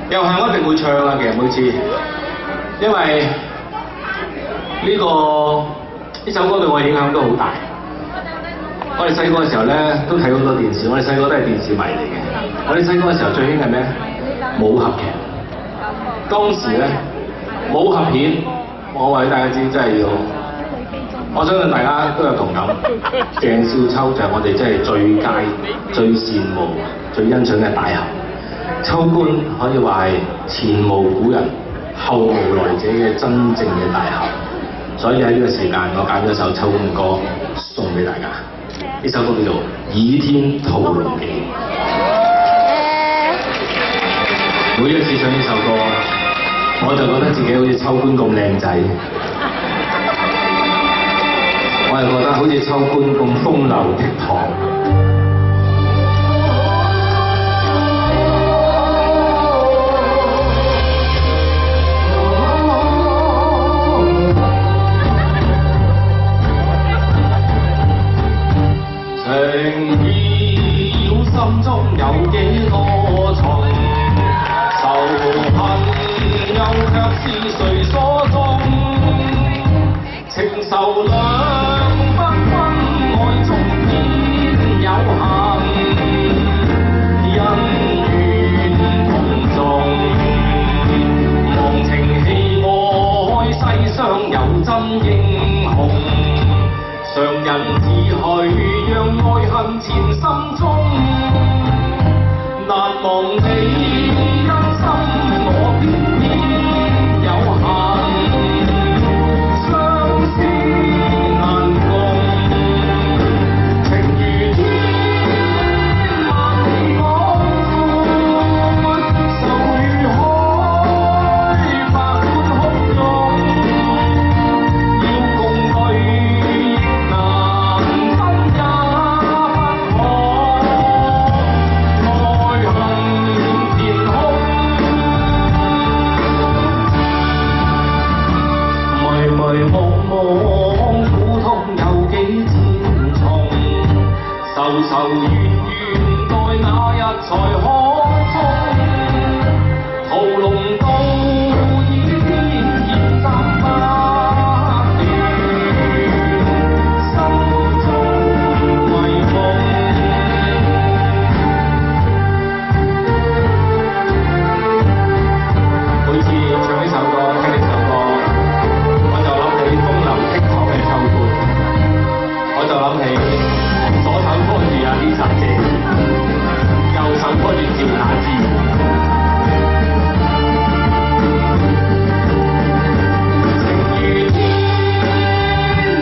又係我一定會唱啊！其實每次，因為呢首歌對我影響都好大。我哋細個嘅時候咧，都睇好多電視。我哋細個都係電視迷嚟嘅。我哋細個嘅時候最興係咩？武俠劇。當時咧，武俠片，我話俾大家知，真係要。我相信大家都有同感。鄭少秋就係我哋真係最佳、最羨慕、最欣賞嘅大俠。秋官可以話係前無古人、後無來者嘅真正嘅大俠。所以喺呢個時間，我揀咗首秋官嘅歌送俾大家。呢首歌叫做《倚天屠龍記》。每一次唱呢首歌，我就覺得自己好似秋官咁靚仔，我又覺得好似秋官咁風流倜儻。情意繞心中有幾多重，仇恨又卻是誰所種？情仇兩不分，愛中偏有恨，恩怨同重。忘情戲愛，世上有真英雄。常人自去，讓愛恨纏心中，難忘你因心我偏偏有恨，相思難共，情如天萬里廣闊，愁如海百般洶湧，要共對。迷茫茫苦痛有幾千重，愁愁怨怨待那日才可終。屠龍刀倚天劍斬不斷，心中迷夢。每次唱呢首歌，聽呢首歌，我就諗起左手拖住阿 Lisa 姐，右手拖住趙雅芝。情如天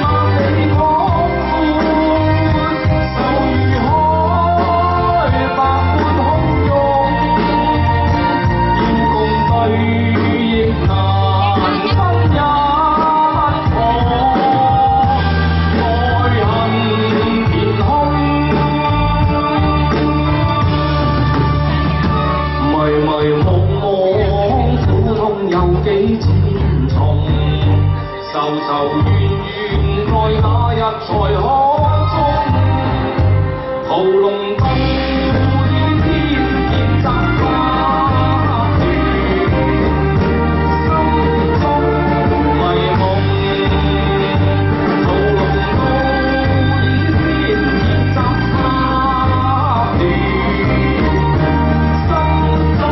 萬里廣闊，愁如海百般洶湧，要共對亦難分也。幾千重，愁愁怨怨待那日才可終。屠龍刀倚天劍斬不斷，心中迷夢。屠龍刀倚天劍斬不斷，心中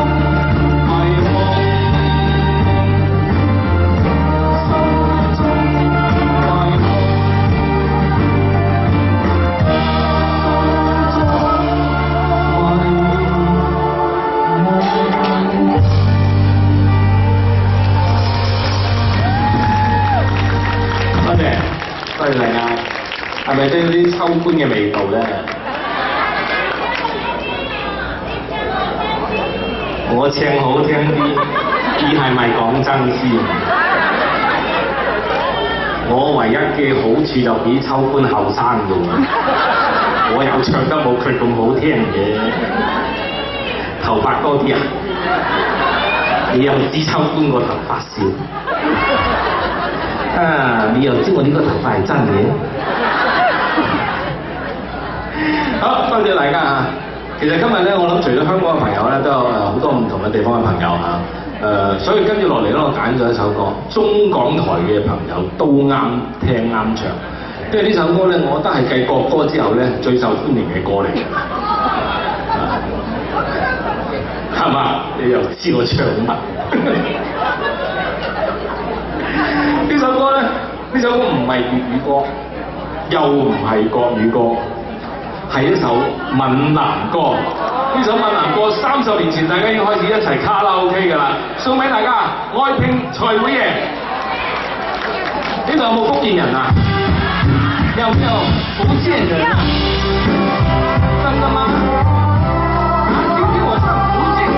迷夢。多謝大家，係咪都有啲秋官嘅味道咧？我唱好聽啲，你係咪講真先？我唯一嘅好處就比秋官後生㗎喎，我又唱得冇佢咁好聽嘅，頭髮多啲啊！你又知秋官個頭髮少？啊！你又知我呢個頭髮係真嘅？好，多謝大家啊！其實今日咧，我諗除咗香港嘅朋友咧，都有好多唔同嘅地方嘅朋友嚇。所以跟住落嚟咧，我揀咗一首歌，中港台嘅朋友都啱聽啱唱。因為呢首歌咧，我覺得係繼國歌之後咧最受歡迎嘅歌嚟嘅，係嘛？你又知我唱乜？呢首歌咧，呢首歌唔係粵語歌，又唔係國語歌，係一首閩南歌。呢首閩南歌30年前大家已經開始一齊卡拉 OK 㗎啦，送俾大家，愛拼才會贏。呢度有冇福建人啊？有沒有福建人啊？真的嗎？今天我唱福建歌，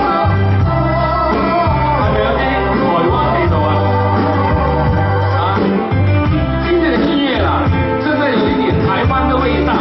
係咪有啲台灣味道啊？啊，聽這個音樂啦，真的有一點台灣的味道啊！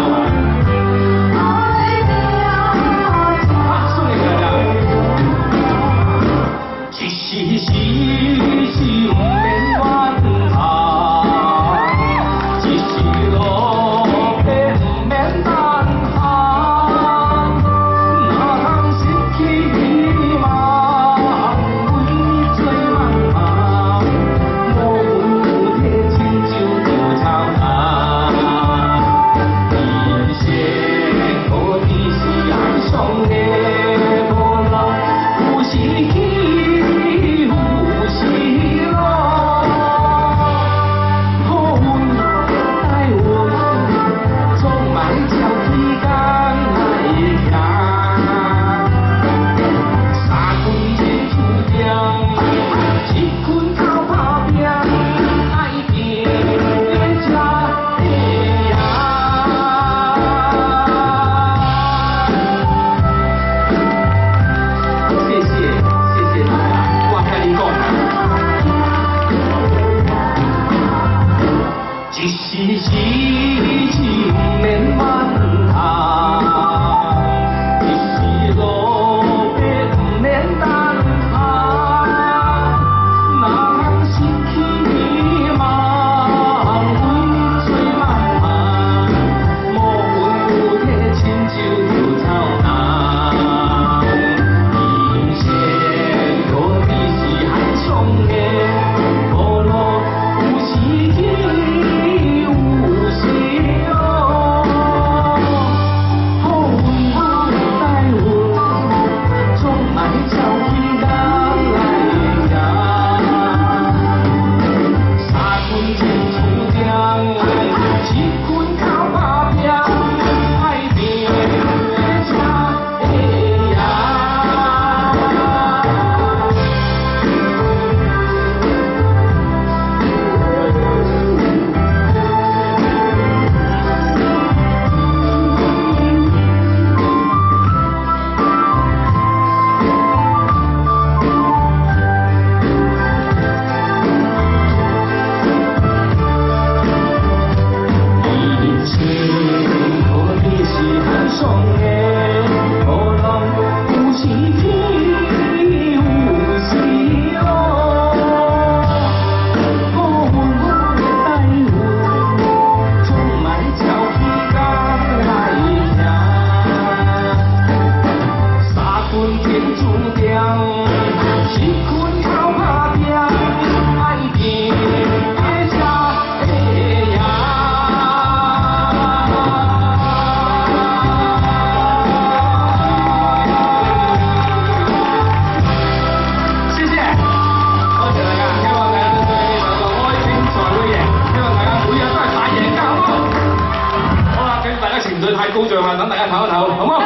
高漲啊！等大家唞一唞，好冇？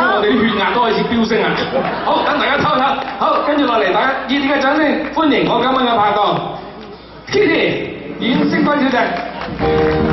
因為我哋啲血壓都開始飆升啊！好，等大家唞一唞。好，跟住落嚟，大家熱烈嘅掌聲歡迎我今晚嘅拍檔 Kitty 阮星輝小姐。